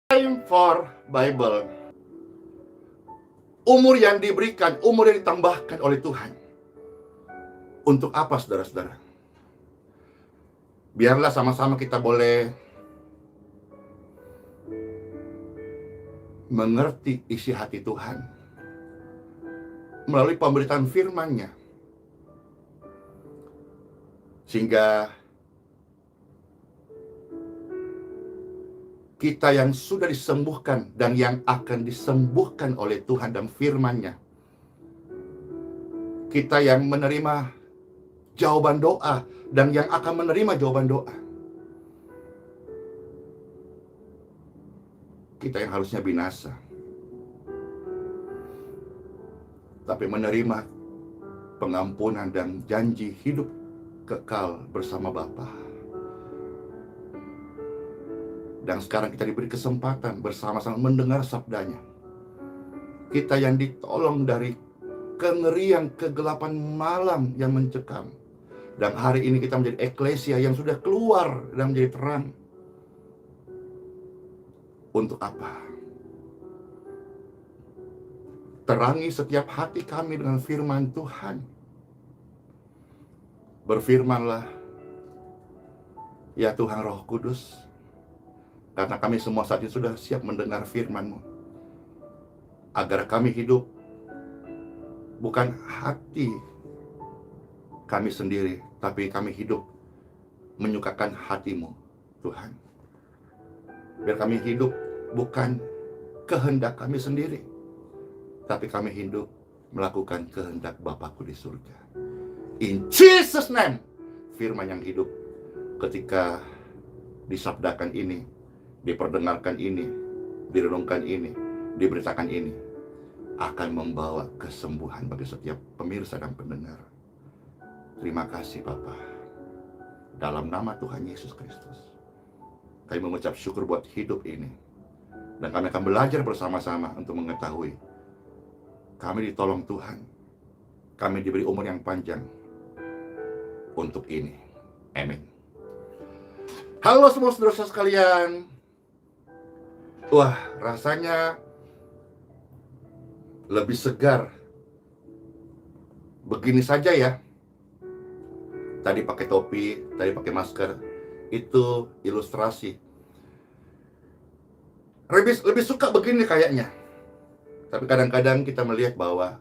Time for Bible. Umur yang diberikan, umur yang ditambahkan oleh Tuhan. Untuk apa, saudara-saudara? Biarlah sama-sama kita boleh mengerti isi hati Tuhan melalui pemberitaan firman-Nya, sehingga kita yang sudah disembuhkan dan yang akan disembuhkan oleh Tuhan dan firman-Nya, kita yang menerima jawaban doa dan yang akan menerima jawaban doa, kita yang harusnya binasa tapi menerima pengampunan dan janji hidup kekal bersama Bapa. Dan sekarang kita diberi kesempatan bersama-sama mendengar sabdanya. Kita yang ditolong dari kengerian kegelapan malam yang mencekam, dan hari ini kita menjadi eklesia yang sudah keluar dan menjadi terang. Untuk apa? Terangi setiap hati kami dengan firman Tuhan. Berfirmanlah, ya Tuhan Roh Kudus, karena kami semua saat ini sudah siap mendengar firman-Mu, agar kami hidup bukan hati kami sendiri, tapi kami hidup menyukakan hati-Mu, Tuhan. Biar kami hidup bukan kehendak kami sendiri, tapi kami hidup melakukan kehendak Bapakku di surga. In Jesus' name, firman yang hidup ketika disabdakan ini, diperdengarkan ini, direnungkan ini, diberitakan ini, akan membawa kesembuhan bagi setiap pemirsa dan pendengar. Terima kasih Bapa. Dalam nama Tuhan Yesus Kristus, kami mengucap syukur buat hidup ini. Dan kami akan belajar bersama-sama untuk mengetahui kami ditolong Tuhan. Kami diberi umur yang panjang untuk ini. Amin. Halo semua saudara-saudara sekalian. Wah, rasanya lebih segar begini saja ya. Tadi pakai topi, tadi pakai masker. Itu ilustrasi. Lebih suka begini kayaknya. Tapi kadang-kadang kita melihat bahwa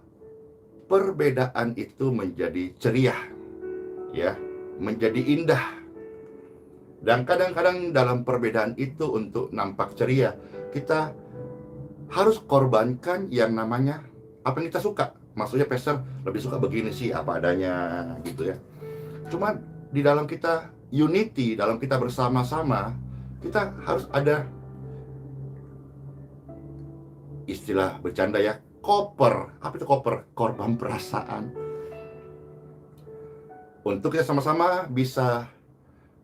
perbedaan itu menjadi ceria, ya, menjadi indah. Dan kadang-kadang dalam perbedaan itu untuk nampak ceria, kita harus korbankan yang namanya apa yang kita suka. Maksudnya pastor lebih suka begini sih, apa adanya gitu ya. Cuma di dalam kita unity, dalam kita bersama-sama, kita harus ada istilah bercanda ya, koper. Apa itu koper? Korban perasaan. Untuk kita sama-sama bisa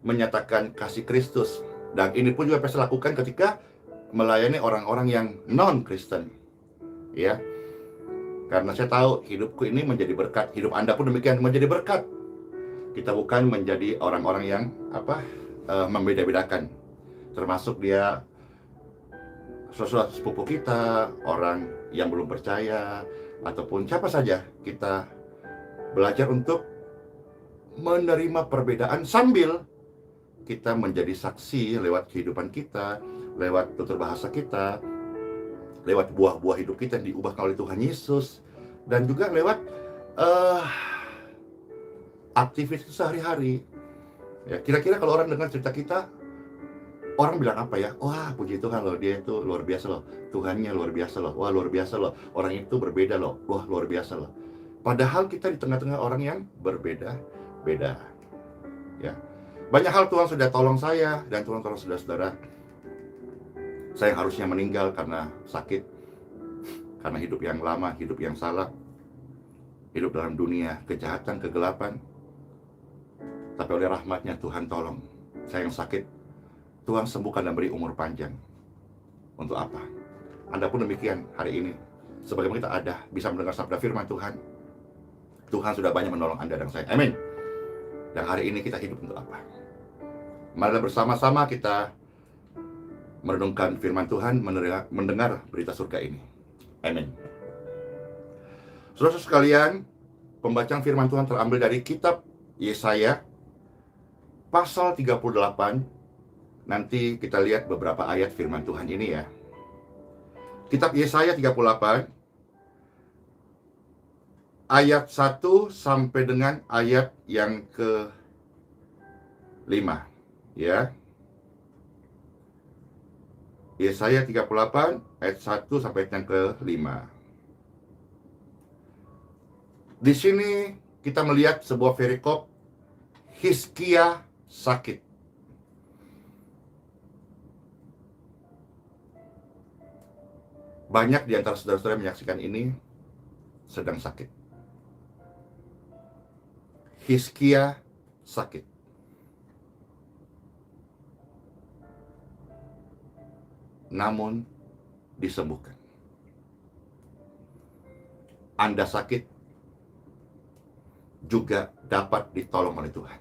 menyatakan kasih Kristus. Dan ini pun juga bisa lakukan ketika melayani orang-orang yang non-Kristen, ya. Karena saya tahu hidupku ini menjadi berkat, hidup Anda pun demikian menjadi berkat. Kita bukan menjadi orang-orang yang membeda-bedakan, termasuk dia saudara sepupu kita, orang yang belum percaya, ataupun siapa saja. Kita belajar untuk menerima perbedaan sambil kita menjadi saksi lewat kehidupan kita, lewat tutur bahasa kita, lewat buah-buah hidup kita yang diubahkan oleh Tuhan Yesus, dan juga lewat aktivitas sehari-hari. Ya, kira-kira kalau orang dengar cerita kita, orang bilang apa ya? Wah, puji Tuhan loh, dia itu luar biasa loh, Tuhannya luar biasa loh, wah luar biasa loh, orang itu berbeda loh, wah luar biasa loh. Padahal kita di tengah-tengah orang yang berbeda-beda, ya. Banyak hal Tuhan sudah tolong saya, dan Tuhan tolong saudara-saudara. Saya yang harusnya meninggal karena sakit, karena hidup yang lama, hidup yang salah, hidup dalam dunia kejahatan, kegelapan. Tapi oleh rahmatnya Tuhan tolong saya yang sakit, Tuhan sembuhkan dan beri umur panjang. Untuk apa? Anda pun demikian hari ini. Sebagaimana kita ada, bisa mendengar sabda firman Tuhan. Tuhan sudah banyak menolong Anda dan saya. Amin. Dan hari ini kita hidup untuk apa? Marilah bersama-sama kita merenungkan firman Tuhan, mendengar berita surga ini. Amin. Saudara sekalian, pembacaan firman Tuhan terambil dari kitab Yesaya pasal 38. Nanti kita lihat beberapa ayat firman Tuhan ini ya. Kitab Yesaya 38 ayat 1 sampai dengan ayat yang ke-5 ya. Yesaya 38 ayat 1 sampai yang ke-5. Di sini kita melihat sebuah perikop Hizkia sakit. Banyak di antara saudara-saudara yang menyaksikan ini sedang sakit. Hizkia sakit. Namun disembuhkan. Anda sakit juga dapat ditolong oleh Tuhan.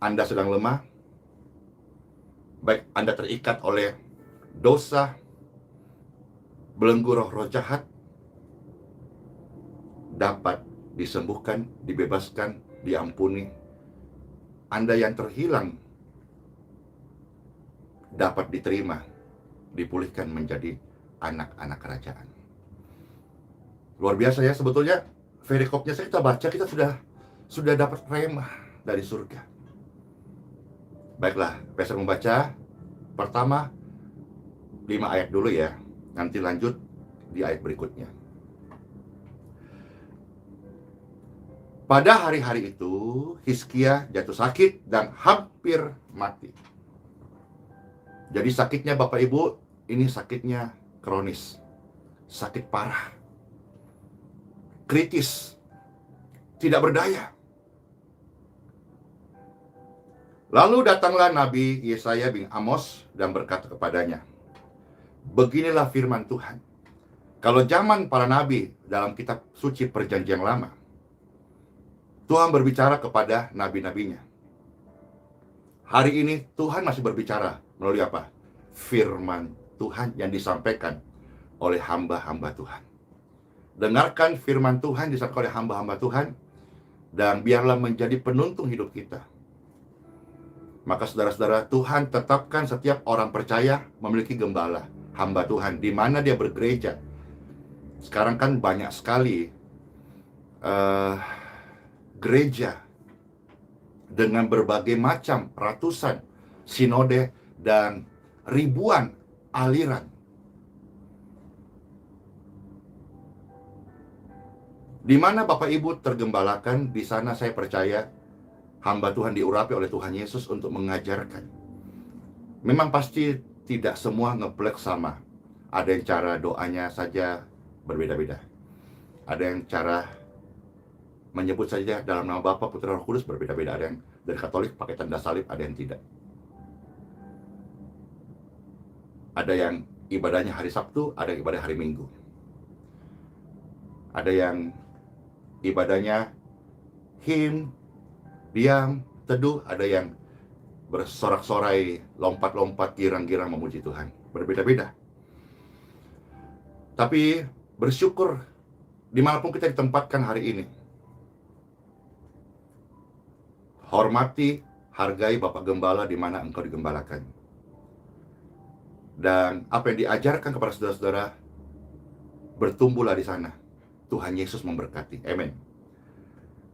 Anda sedang lemah, baik Anda terikat oleh dosa, belenggu roh jahat, dapat disembuhkan, dibebaskan, diampuni. Anda yang terhilang dapat diterima, dipulihkan menjadi anak-anak kerajaan. Luar biasa ya, sebetulnya perikopnya kita baca, kita sudah dapat rema dari surga. Baiklah, Pastor membaca pertama 5 ayat dulu ya. Nanti lanjut di ayat berikutnya. Pada hari-hari itu, Hizkia jatuh sakit dan hampir mati. Jadi sakitnya Bapak Ibu, ini sakitnya kronis. Sakit parah. Kritis. Tidak berdaya. Lalu datanglah Nabi Yesaya bin Amos dan berkata kepadanya, beginilah firman Tuhan. Kalau zaman para nabi dalam kitab suci perjanjian lama, Tuhan berbicara kepada nabi-nabinya. Hari ini Tuhan masih berbicara melalui apa? Firman Tuhan yang disampaikan oleh hamba-hamba Tuhan. Dengarkan firman Tuhan disampaikan oleh hamba-hamba Tuhan, dan biarlah menjadi penuntun hidup kita. Maka saudara-saudara, Tuhan tetapkan setiap orang percaya memiliki gembala, hamba Tuhan, di mana dia bergereja. Sekarang kan banyak sekali gereja dengan berbagai macam, ratusan sinode dan ribuan aliran. Di mana Bapak Ibu tergembalakan, di sana saya percaya hamba Tuhan diurapi oleh Tuhan Yesus untuk mengajarkan. Memang pasti tidak semua ngeplek sama. Ada yang cara doanya saja berbeda-beda. Ada yang cara menyebut saja dalam nama Bapa, Putra, Roh Kudus berbeda-beda. Ada yang dari Katolik pakai tanda salib, ada yang tidak. Ada yang ibadahnya hari Sabtu, ada yang ibadah hari Minggu. Ada yang ibadahnya him, diam, teduh. Ada yang bersorak-sorai, lompat-lompat, girang-girang memuji Tuhan. Berbeda-beda. Tapi bersyukur dimanapun kita ditempatkan hari ini. Hormati, hargai Bapak Gembala di mana engkau digembalakan. Dan apa yang diajarkan kepada saudara-saudara, bertumbuhlah di sana. Tuhan Yesus memberkati. Amin.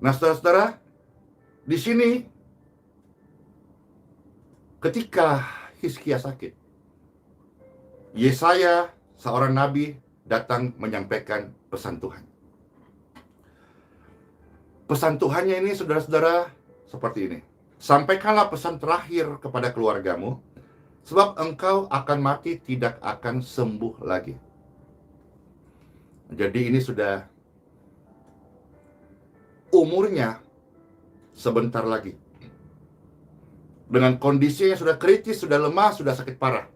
Nah, saudara-saudara, di sini ketika Hizkia sakit, Yesaya, seorang nabi, datang menyampaikan pesan Tuhan. Pesan Tuhannya ini, saudara-saudara, seperti ini. Sampaikanlah pesan terakhir kepada keluargamu, sebab engkau akan mati, tidak akan sembuh lagi. Jadi ini sudah umurnya sebentar lagi. Dengan kondisinya sudah kritis, sudah lemah, sudah sakit parah.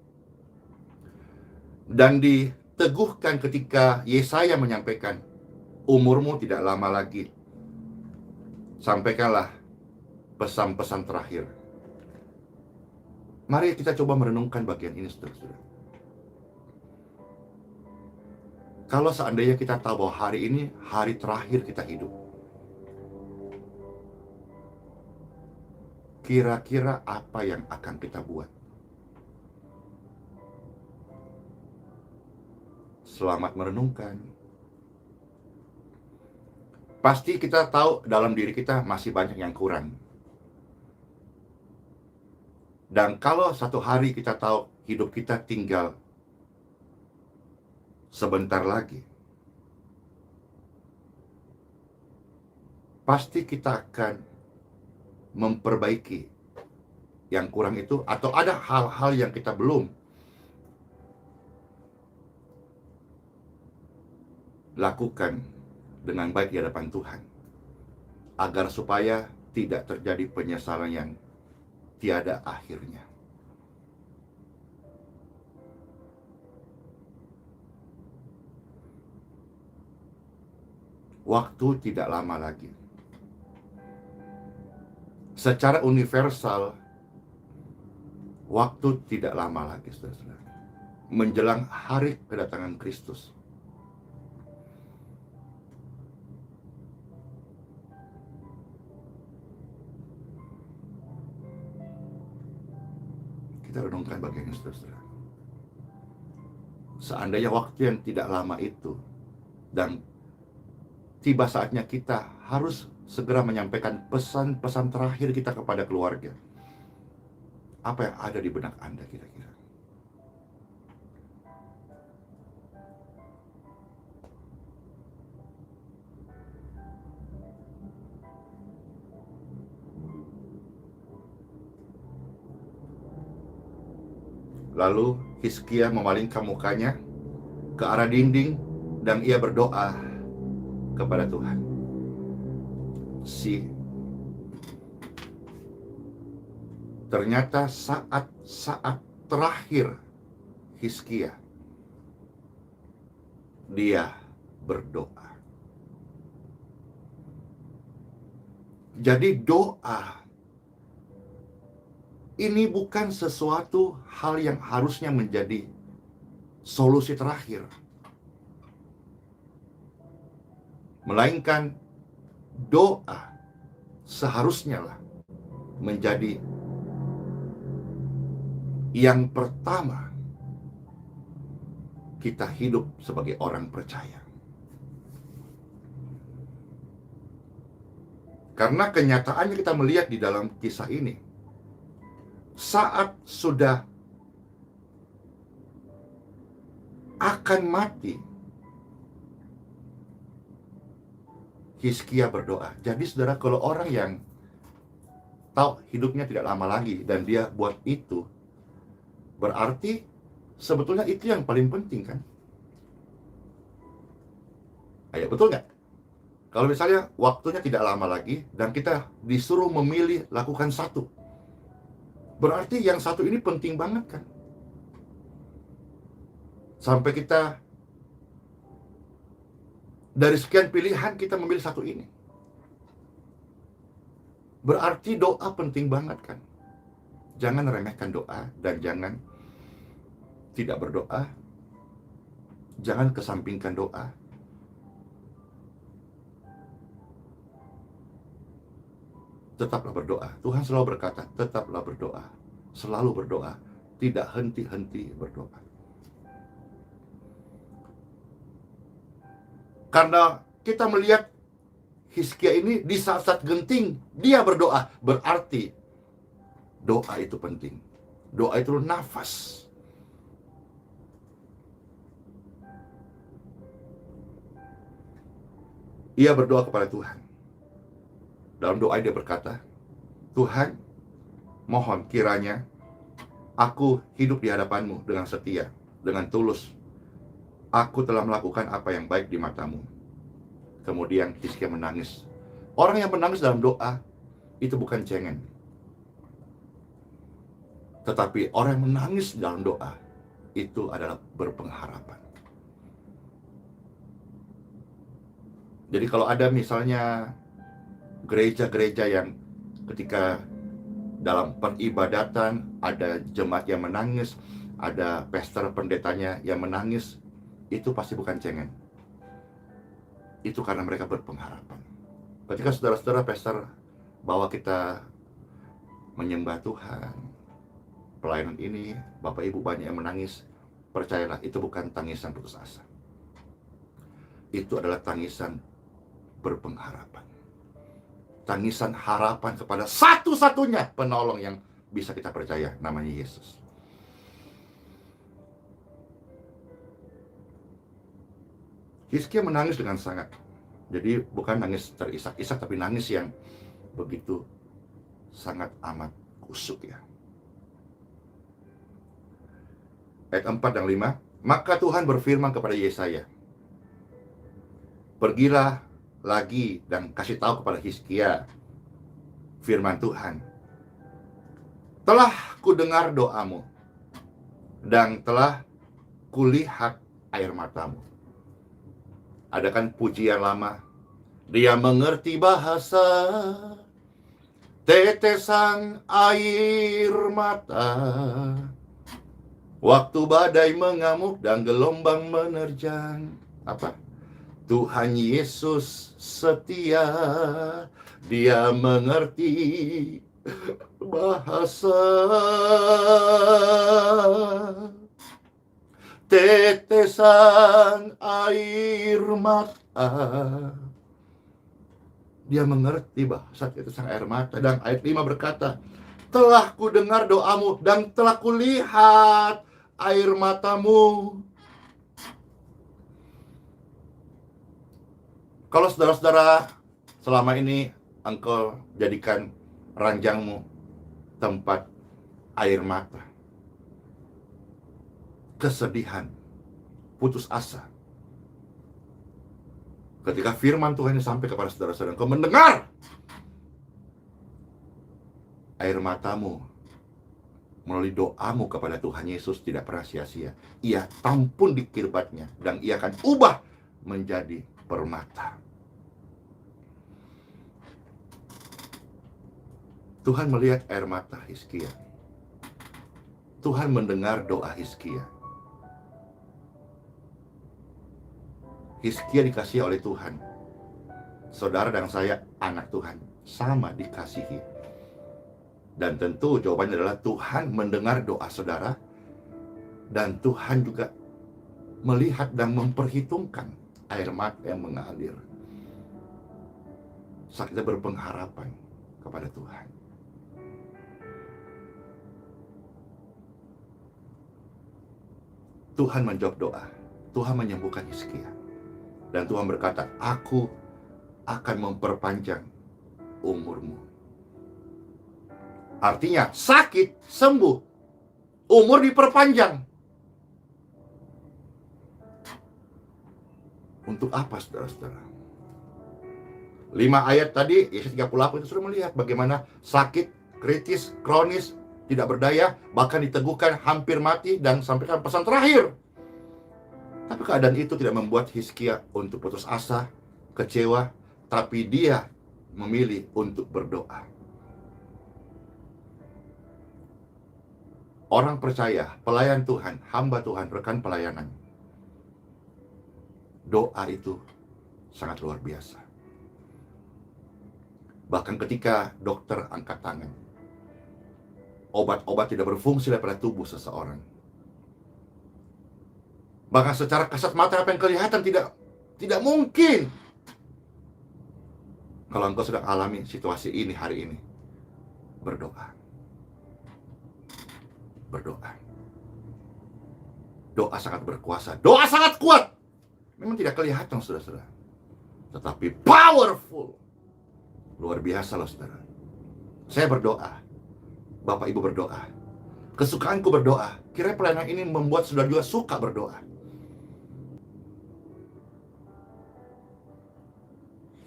Dan diteguhkan ketika Yesaya menyampaikan, umurmu tidak lama lagi. Sampaikanlah pesan-pesan terakhir. Mari kita coba merenungkan bagian ini, saudara-saudara. Kalau seandainya kita tahu bahwa hari ini hari terakhir kita hidup, kira-kira apa yang akan kita buat? Selamat merenungkan. Pasti kita tahu dalam diri kita masih banyak yang kurang. Dan kalau satu hari kita tahu hidup kita tinggal sebentar lagi, pasti kita akan memperbaiki yang kurang itu, atau ada hal-hal yang kita belum lakukan dengan baik di hadapan Tuhan, agar supaya tidak terjadi penyesalan yang tiada akhirnya. Waktu tidak lama lagi. Secara universal, waktu tidak lama lagi, saudara-saudara. Menjelang hari kedatangan Kristus. Kita renungkan bagian ini, saudara-saudara. Seandainya waktu yang tidak lama itu, dan tiba saatnya kita harus segera menyampaikan pesan-pesan terakhir kita kepada keluarga, apa yang ada di benak Anda kira-kira? Lalu Hizkia memalingkan mukanya ke arah dinding dan ia berdoa kepada Tuhan. Ternyata saat-saat terakhir Hizkia, dia berdoa. Jadi doa ini bukan sesuatu hal yang harusnya menjadi solusi terakhir, melainkan doa seharusnya lah menjadi yang pertama kita hidup sebagai orang percaya. Karena kenyataannya kita melihat di dalam kisah ini, saat sudah akan mati, Hizkia berdoa. Jadi saudara, kalau orang yang tahu hidupnya tidak lama lagi dan dia buat itu, berarti sebetulnya itu yang paling penting kan? Ayo, betul nggak? Kalau misalnya waktunya tidak lama lagi dan kita disuruh memilih lakukan satu, berarti yang satu ini penting banget kan? Sampai kita dari sekian pilihan kita memilih satu ini. Berarti doa penting banget kan? Jangan remehkan doa dan jangan tidak berdoa. Jangan kesampingkan doa. Tetaplah berdoa. Tuhan selalu berkata, tetaplah berdoa. Selalu berdoa. Tidak henti-henti berdoa. Karena kita melihat Hizkia ini di saat-saat genting, dia berdoa. Berarti doa itu penting. Doa itu nafas. Ia berdoa kepada Tuhan. Dalam doa dia berkata, Tuhan, mohon kiranya aku hidup di hadapan-Mu dengan setia, dengan tulus. Aku telah melakukan apa yang baik di mata-Mu. Kemudian Hizkia menangis. Orang yang menangis dalam doa itu bukan cengeng. Tetapi orang yang menangis dalam doa itu adalah berpengharapan. Jadi kalau ada misalnya gereja-gereja yang ketika dalam peribadatan, ada jemaat yang menangis, ada pastor pendetanya yang menangis, itu pasti bukan cengeng. Itu karena mereka berpengharapan. Ketika saudara-saudara pastor bawa kita menyembah Tuhan, pelayanan ini, Bapak Ibu banyak yang menangis, percayalah itu bukan tangisan putus asa. Itu adalah tangisan berpengharapan. Tangisan harapan kepada satu-satunya penolong yang bisa kita percaya, namanya Yesus. Hizkia menangis dengan sangat. Jadi bukan nangis terisak-isak, tapi nangis yang begitu sangat amat kusuk ya. Ayat 4 dan 5. Maka Tuhan berfirman kepada Yesaya, pergilah lagi dan kasih tahu kepada Hizkia, firman Tuhan, telah kudengar doamu dan telah kulihat air matamu. Ada kan pujian lama, dia mengerti bahasa tetesan air mata, waktu badai mengamuk dan gelombang menerjang. Apa? Tuhan Yesus setia, dia mengerti bahasa tetesan air mata. Dia mengerti bahasa tetesan air mata. Dan ayat 5 berkata, telah ku dengar doamu dan telah kulihat air matamu. Kalau saudara-saudara selama ini engkau jadikan ranjangmu tempat air mata, kesedihan, putus asa, ketika firman Tuhan ini sampai kepada saudara-saudara, engkau mendengar, air matamu melalui doamu kepada Tuhan Yesus tidak pernah sia-sia. Ia tampun di kirbatnya dan ia akan ubah menjadi permata. Tuhan melihat air mata Hizkia. Tuhan mendengar doa Hizkia. Hizkia dikasihi oleh Tuhan. Saudara dan saya anak Tuhan, sama dikasihi. Dan tentu jawabannya adalah Tuhan mendengar doa saudara, dan Tuhan juga melihat dan memperhitungkan air mata yang mengalir saat kita berpengharapan kepada Tuhan. Tuhan menjawab doa. Tuhan menyembuhkan Hizkia. Dan Tuhan berkata, aku akan memperpanjang umurmu. Artinya sakit sembuh, umur diperpanjang. Untuk apa saudara-saudara? 5 ayat tadi, Yesaya 38 itu sudah melihat bagaimana sakit, kritis, kronis, tidak berdaya, bahkan diteguhkan hampir mati dan sampaikan pesan terakhir. Tapi keadaan itu tidak membuat Hizkia untuk putus asa, kecewa, tapi dia memilih untuk berdoa. Orang percaya, pelayan Tuhan, hamba Tuhan, rekan pelayanan, doa itu sangat luar biasa. Bahkan ketika dokter angkat tangan, obat-obat tidak berfungsi pada tubuh seseorang. Bahkan secara kasat mata apa yang kelihatan tidak mungkin. Kalau engkau sedang alami situasi ini hari ini, berdoa. Berdoa. Doa sangat berkuasa. Doa sangat kuat. Memang tidak kelihatan saudara-saudara, tetapi powerful. Luar biasa loh saudara. Saya berdoa, Bapak Ibu berdoa, kesukaanku berdoa. Kira pelayanan ini membuat saudara juga suka berdoa.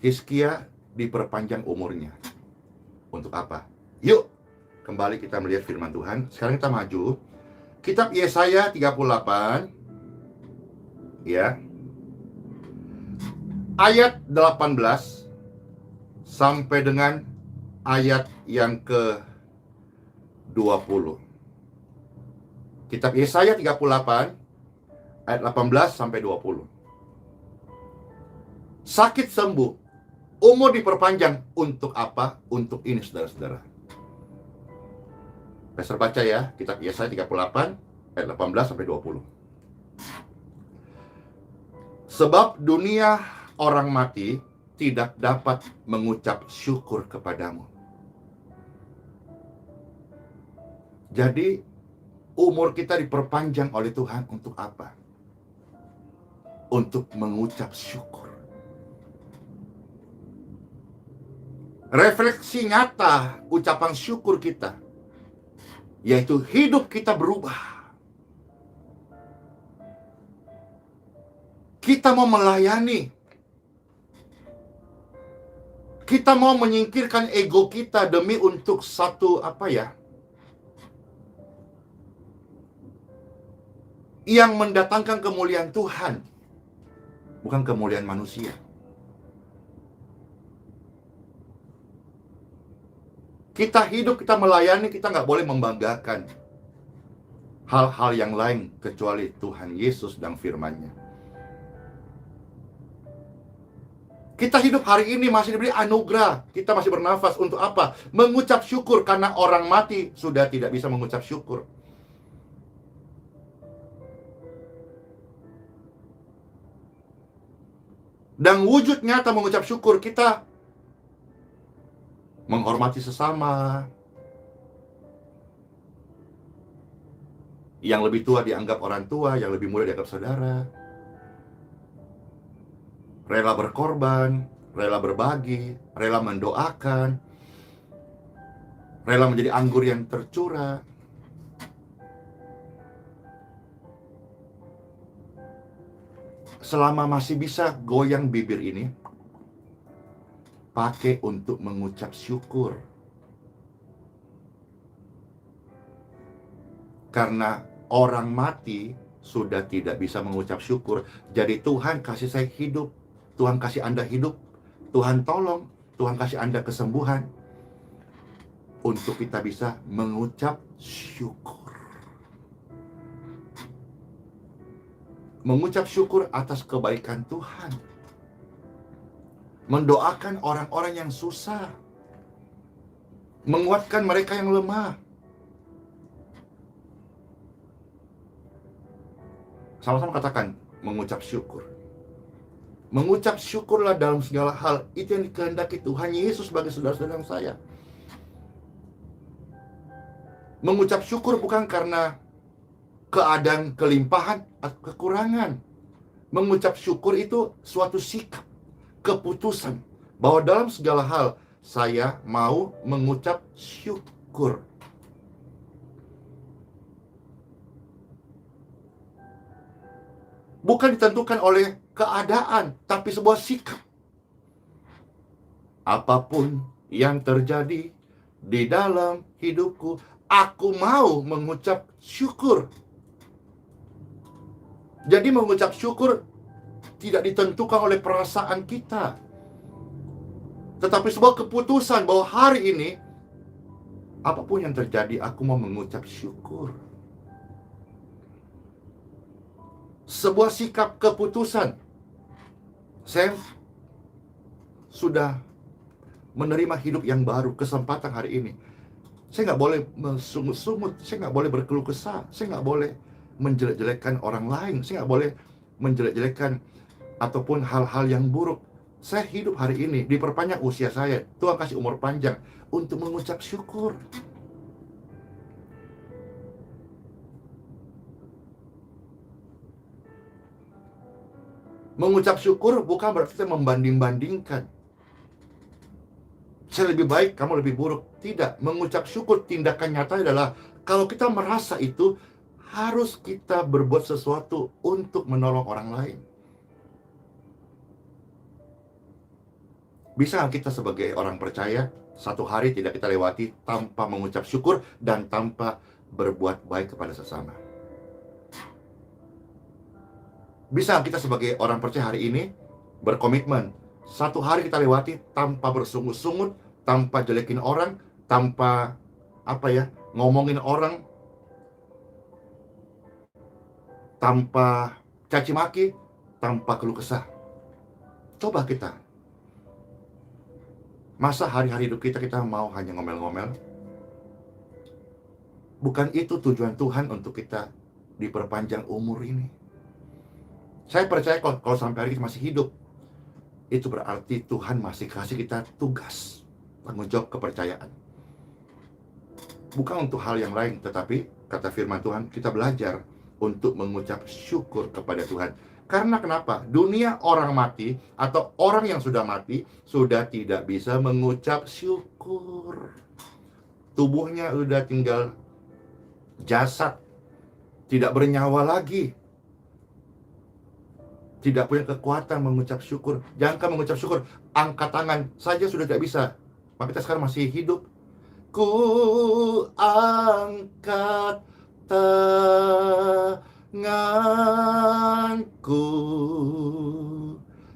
Hizkia diperpanjang umurnya. Untuk apa? Yuk, kembali kita melihat firman Tuhan. Sekarang kita maju. Kitab Yesaya 38. Ya. Ayat 18 sampai dengan ayat yang ke 20. Kitab Yesaya 38 ayat 18 sampai 20. Sakit sembuh, umur diperpanjang. Untuk apa? Untuk ini, saudara-saudara. Pastor baca ya, kitab Yesaya 38 ayat 18 sampai 20. Sebab dunia orang mati tidak dapat mengucap syukur kepadamu. Jadi umur kita diperpanjang oleh Tuhan untuk apa? Untuk mengucap syukur. Refleksi nyata ucapan syukur kita, yaitu hidup kita berubah. Kita mau melayani. Kita mau menyingkirkan ego kita demi untuk satu yang mendatangkan kemuliaan Tuhan, bukan kemuliaan manusia. Kita hidup, kita melayani, kita nggak boleh membanggakan hal-hal yang lain kecuali Tuhan Yesus dan firman-Nya. Kita hidup hari ini masih diberi anugerah. Kita masih bernafas untuk apa? Mengucap syukur, karena orang mati sudah tidak bisa mengucap syukur. Dan wujud nyata mengucap syukur, kita menghormati sesama. Yang lebih tua dianggap orang tua, yang lebih muda dianggap saudara. Rela berkorban, rela berbagi, rela mendoakan, rela menjadi anggur yang tercurah. Selama masih bisa goyang bibir ini, pakai untuk mengucap syukur. Karena orang mati sudah tidak bisa mengucap syukur. Jadi Tuhan kasih saya hidup, Tuhan kasih Anda hidup, Tuhan tolong, Tuhan kasih Anda kesembuhan, untuk kita bisa mengucap syukur. Mengucap syukur atas kebaikan Tuhan. Mendoakan orang-orang yang susah. Menguatkan mereka yang lemah. Sama-sama katakan, mengucap syukur. Mengucap syukurlah dalam segala hal. Itu yang dikehendaki Tuhan Yesus bagi saudara-saudara saya. Mengucap syukur bukan karena keadaan kelimpahan atau kekurangan. Mengucap syukur itu suatu sikap, keputusan, bahwa dalam segala hal saya mau mengucap syukur. Bukan ditentukan oleh keadaan, tapi sebuah sikap. Apapun yang terjadi di dalam hidupku, aku mau mengucap syukur. Jadi mengucap syukur tidak ditentukan oleh perasaan kita, tetapi sebuah keputusan bahwa hari ini, apapun yang terjadi, aku mau mengucap syukur. Sebuah sikap keputusan. Saya sudah menerima hidup yang baru, kesempatan hari ini. Saya nggak boleh sungut-sungut, saya nggak boleh berkeluh kesah, saya nggak boleh menjelek-jelekkan orang lain, saya nggak boleh menjelek-jelekkan ataupun hal-hal yang buruk. Saya hidup hari ini, diperpanjang usia saya, Tuhan kasih umur panjang untuk mengucap syukur. Mengucap syukur bukan berarti kita membanding-bandingkan. Saya lebih baik, kamu lebih buruk. Tidak, mengucap syukur tindakan nyata adalah kalau kita merasa itu, harus kita berbuat sesuatu untuk menolong orang lain. Bisa kita sebagai orang percaya, satu hari tidak kita lewati tanpa mengucap syukur dan tanpa berbuat baik kepada sesama. Bisa kita sebagai orang percaya hari ini berkomitmen, satu hari kita lewati tanpa bersungut-sungut, tanpa jelekin orang, tanpa ngomongin orang tanpa caci maki, tanpa keluh kesah. Coba kita, masa hari-hari hidup kita mau hanya ngomel-ngomel? Bukan itu tujuan Tuhan untuk kita diperpanjang umur ini. Saya percaya kalau sampai hari kita masih hidup, itu berarti Tuhan masih kasih kita tugas, tanggung jawab, kepercayaan. Bukan untuk hal yang lain, tetapi kata firman Tuhan, kita belajar untuk mengucap syukur kepada Tuhan. Karena kenapa? Dunia orang mati atau orang yang sudah mati sudah tidak bisa mengucap syukur. Tubuhnya sudah tinggal jasad, tidak bernyawa lagi, tidak punya kekuatan mengucap syukur. Jangan mengucap syukur, angkat tangan saja sudah tidak bisa. Maka kita sekarang masih hidup. Ku angkat tanganku,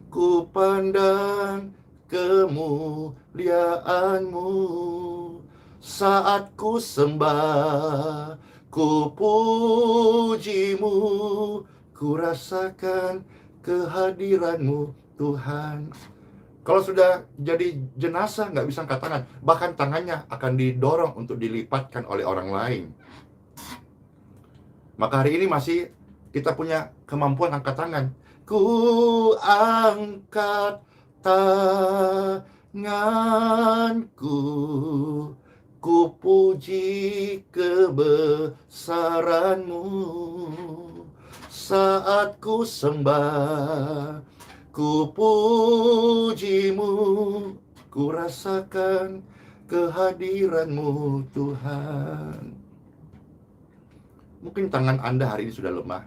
ku pandang kemuliaan-Mu, saat ku sembah, ku puji-Mu, ku rasakan kehadiran-Mu, Tuhan. Kalau sudah jadi jenazah nggak bisa angkat tangan, bahkan tangannya akan didorong untuk dilipatkan oleh orang lain. Maka hari ini masih kita punya kemampuan angkat tangan. Ku angkat tanganku, ku puji kebesaran-Mu, saat ku sembah, ku puji-Mu, ku rasakan kehadiran-Mu, Tuhan. Mungkin tangan Anda hari ini sudah lemah,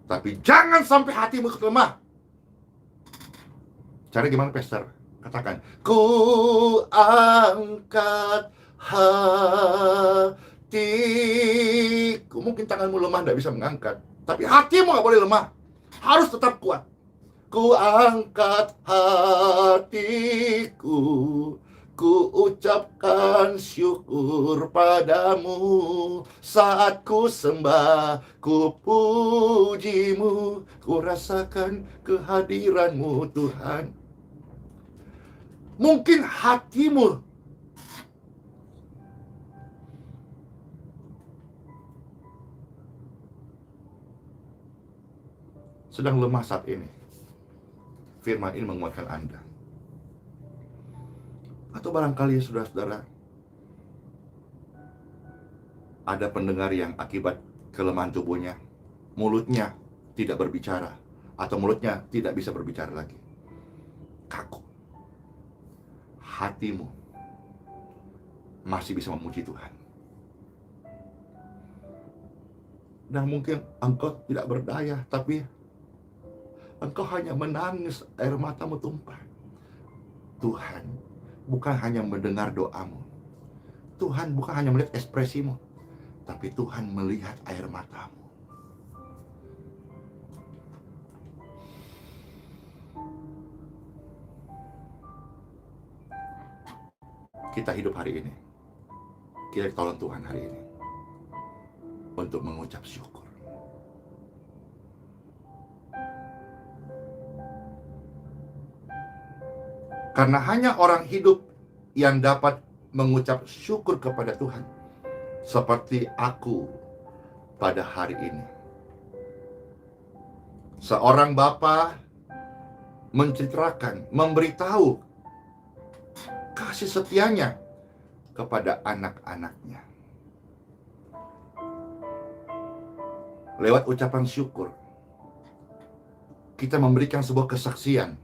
tapi jangan sampai hatimu ikut lemah. Cara gimana, Pastor? Katakan, ku angkat hatiku. Mungkin tanganmu lemah, tidak bisa mengangkat, tapi hatimu nggak boleh lemah, harus tetap kuat. Ku angkat hatiku, ku ucapkan syukur padamu, saat ku sembah, ku puji-Mu, ku rasakan kehadiran-Mu, Tuhan. Mungkin hatimu sedang lemah saat ini. Firman ini menguatkan Anda. Atau barangkali saudara-saudara, ada pendengar yang akibat kelemahan tubuhnya, mulutnya tidak berbicara, atau mulutnya tidak bisa berbicara lagi, kaku. Hatimu masih bisa memuji Tuhan. Dan mungkin engkau tidak berdaya, tapi engkau hanya menangis, air matamu tumpah. Tuhan bukan hanya mendengar doamu, Tuhan bukan hanya melihat ekspresimu, tapi Tuhan melihat air matamu. Kita hidup hari ini, kita tolong Tuhan hari ini untuk mengucap syukur. Karena hanya orang hidup yang dapat mengucap syukur kepada Tuhan, seperti aku pada hari ini. Seorang bapa menceritakan, memberitahu kasih setianya kepada anak-anaknya. Lewat ucapan syukur, kita memberikan sebuah kesaksian,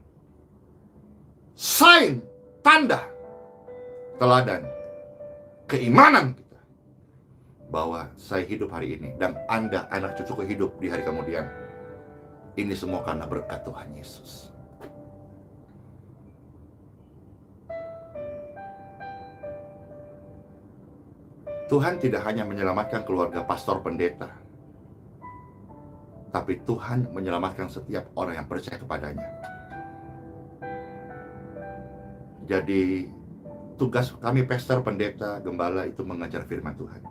sign, tanda, teladan, keimanan kita, bahwa saya hidup hari ini, dan Anda, anak cucuku, hidup di hari kemudian. Ini semua karena berkat Tuhan Yesus. Tuhan tidak hanya menyelamatkan keluarga pastor pendeta, tapi Tuhan menyelamatkan setiap orang yang percaya kepadanya. Jadi Tugas kami pastor, pendeta, gembala itu mengajar firman Tuhan.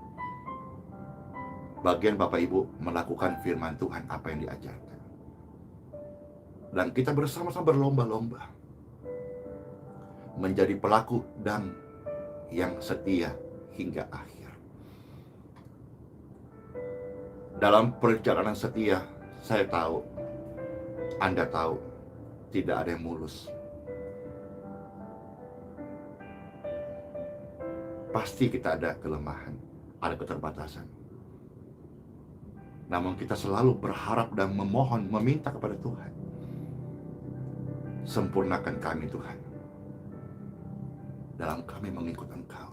Bagian Bapak Ibu melakukan firman Tuhan apa yang diajarkan. Dan kita bersama-sama berlomba-lomba menjadi pelaku dan yang setia hingga akhir. Dalam perjalanan setia, saya tahu, Anda tahu, tidak ada yang mulus. Pasti kita ada kelemahan, ada keterbatasan. Namun kita selalu berharap dan memohon, meminta kepada Tuhan. Sempurnakan kami Tuhan, dalam kami mengikut Engkau.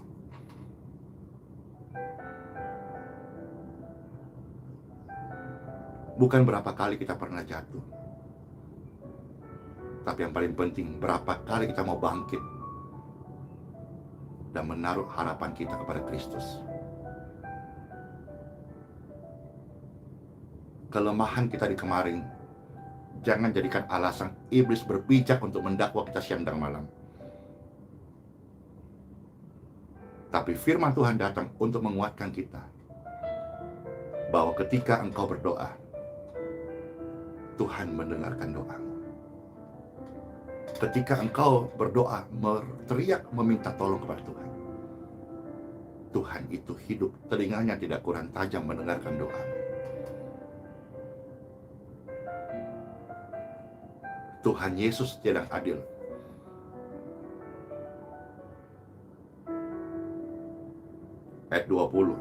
Bukan berapa kali kita pernah jatuh, tapi yang paling penting, berapa kali kita mau bangkit dan menaruh harapan kita kepada Kristus. Kelemahan kita di kemarin jangan jadikan alasan iblis berpijak untuk mendakwa kita siang dan malam. Tapi firman Tuhan datang untuk menguatkan kita, bahwa ketika engkau berdoa, Tuhan mendengarkan doamu. Ketika engkau berdoa, berteriak meminta tolong kepada Tuhan, Tuhan itu hidup, telinganya tidak kurang tajam mendengarkan doamu. Tuhan Yesus setia dan adil. Ayat 20.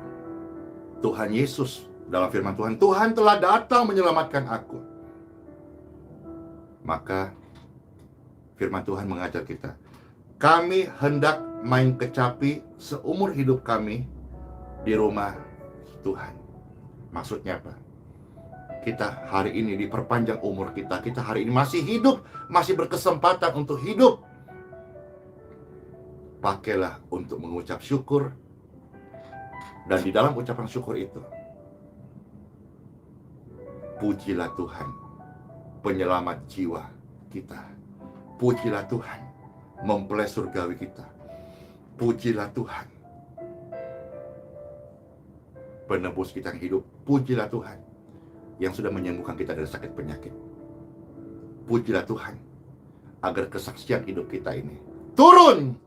Tuhan Yesus dalam firman Tuhan, Tuhan telah datang menyelamatkan aku. Maka firman Tuhan mengajar kita, kami hendak main kecapi seumur hidup kami di rumah Tuhan. Maksudnya apa? Kita hari ini diperpanjang umur kita. Kita hari ini masih hidup, masih berkesempatan untuk hidup. Pakailah untuk mengucap syukur. Dan di dalam ucapan syukur itu, pujilah Tuhan, penyelamat jiwa kita. Pujilah Tuhan, mempelai surgawi kita. Pujilah Tuhan, penebus kita yang hidup. Pujilah Tuhan, yang sudah menyembuhkan kita dari sakit penyakit. Pujilah Tuhan, agar kesaksian hidup kita ini turun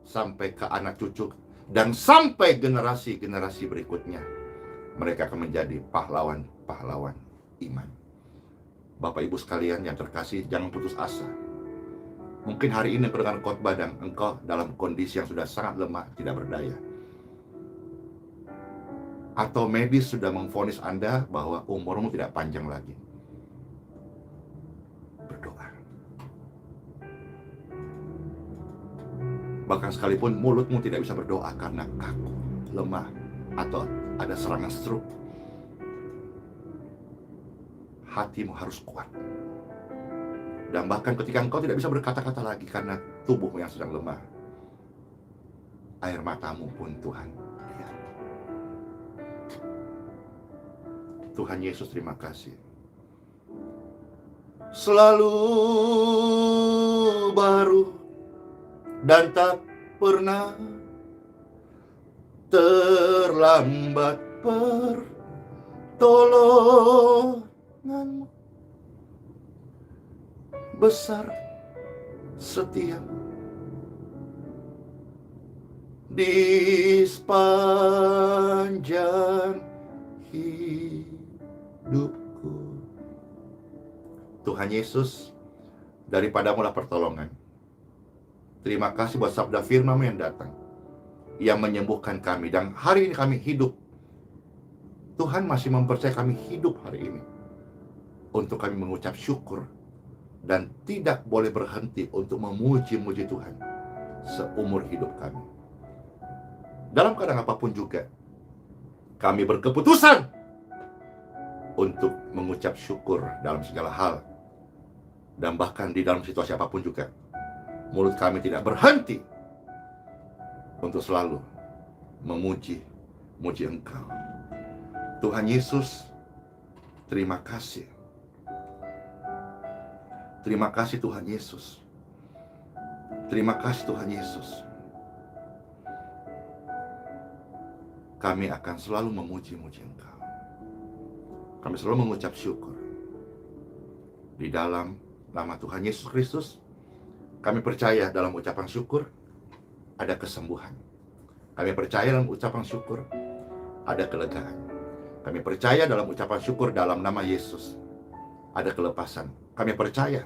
sampai ke anak cucu dan sampai generasi-generasi berikutnya. Mereka akan menjadi pahlawan-pahlawan iman. Bapak Ibu sekalian yang terkasih, jangan putus asa. Mungkin hari ini mendengar khotbah dan engkau dalam kondisi yang sudah sangat lemah, tidak berdaya. Atau medis sudah memvonis Anda bahwa umurmu tidak panjang lagi. Berdoa. Bahkan sekalipun mulutmu tidak bisa berdoa karena kaku, lemah, atau ada serangan stroke, hatimu harus kuat. Dan bahkan ketika engkau tidak bisa berkata-kata lagi karena tubuhmu yang sedang lemah, air matamu pun Tuhan lihat. Tuhan Yesus, terima kasih. Selalu baru dan tak pernah terlambat pertolonganmu. Besar setia di sepanjang hidupku. Tuhan Yesus, daripadamu-lah pertolongan. Terima kasih buat sabda firman-Mu yang datang, yang menyembuhkan kami, dan hari ini kami hidup. Tuhan masih mempercayai kami hidup hari ini untuk kami mengucap syukur, dan tidak boleh berhenti untuk memuji-muji Tuhan seumur hidup kami. Dalam keadaan apapun juga, kami berkeputusan untuk mengucap syukur dalam segala hal. Dan bahkan di dalam situasi apapun juga, mulut kami tidak berhenti untuk selalu memuji Engkau. Tuhan Yesus, terima kasih. Terima kasih Tuhan Yesus. Terima kasih Tuhan Yesus. kami akan selalu memuji-muji Engkau. Kami selalu mengucap syukur. Di dalam nama Tuhan Yesus Kristus, kami percaya dalam ucapan syukur ada kesembuhan. Kami percaya dalam ucapan syukur ada kelegaan. Kami percaya dalam ucapan syukur dalam nama Yesus ada kelepasan. Kami percaya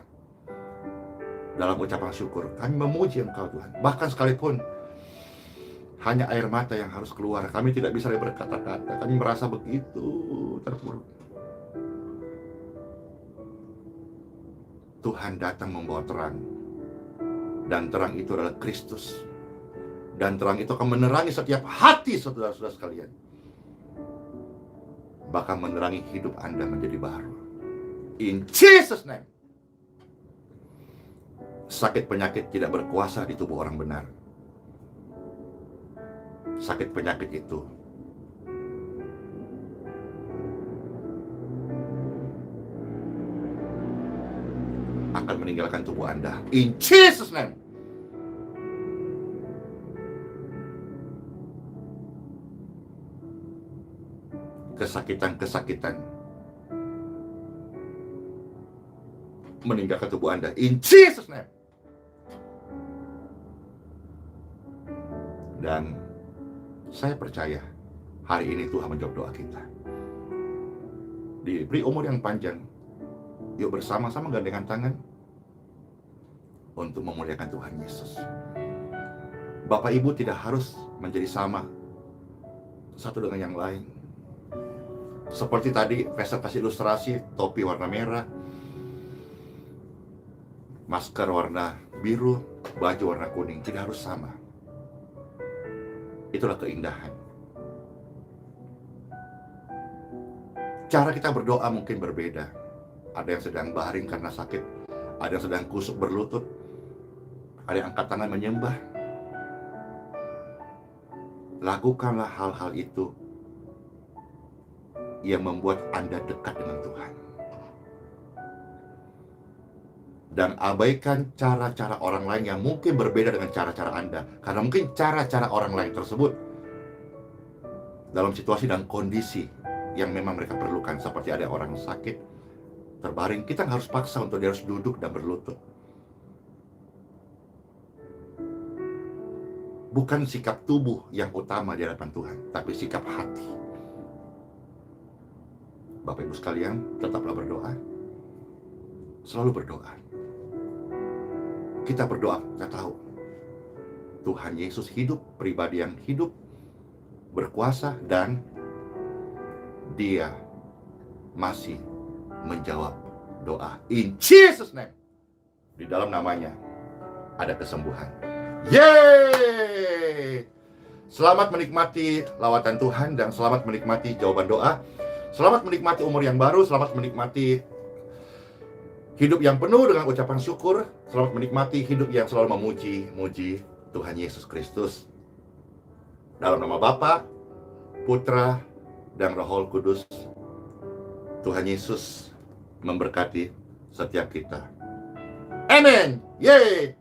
dalam ucapan syukur kami memuji Engkau Tuhan. Bahkan sekalipun hanya air mata yang harus keluar, kami tidak bisa berkata-kata. Kami merasa begitu terpuruk. Tuhan datang membawa terang, dan terang itu adalah Kristus, dan terang itu akan menerangi setiap hati saudara-saudara sekalian, bahkan menerangi hidup Anda menjadi baru. In Jesus name. Sakit penyakit tidak berkuasa di tubuh orang benar. Sakit penyakit itu akan meninggalkan tubuh Anda. In Jesus name. Kesakitan-kesakitan meninggalkan tubuh Anda. In Jesus name. Dan saya percaya hari ini Tuhan menjawab doa kita. Diberi umur yang panjang. Yuk bersama-sama gandengan tangan untuk memuliakan Tuhan Yesus. Bapak Ibu tidak harus menjadi sama satu dengan yang lain. Seperti tadi presentasi ilustrasi, topi warna merah, masker warna biru, baju warna kuning, tidak harus sama. Itulah keindahan. Cara kita berdoa mungkin berbeda. Ada yang sedang baring karena sakit, ada yang sedang kusuk berlutut, ada yang angkat tangan menyembah. Lakukanlah hal-hal itu yang membuat Anda dekat dengan Tuhan. Dan abaikan cara-cara orang lain yang mungkin berbeda dengan cara-cara Anda. Karena mungkin cara-cara orang lain tersebut dalam situasi dan kondisi yang memang mereka perlukan. Seperti ada orang sakit, terbaring, kita harus paksa untuk dia harus duduk dan berlutut. Bukan sikap tubuh yang utama di hadapan Tuhan, tapi sikap hati. Bapak Ibu sekalian, tetaplah berdoa. Selalu berdoa. Kita berdoa, kita tahu Tuhan Yesus hidup, pribadi yang hidup, berkuasa, dan Dia masih menjawab doa. In Jesus name. Di dalam namanya ada kesembuhan. Yeay! Selamat menikmati lawatan Tuhan dan selamat menikmati jawaban doa. Selamat menikmati umur yang baru, selamat menikmati hidup yang penuh dengan ucapan syukur, selamat menikmati hidup yang selalu memuji Tuhan Yesus Kristus. Dalam nama Bapa, Putra, dan Roh Kudus, Tuhan Yesus memberkati setiap kita. Amin. Yeay.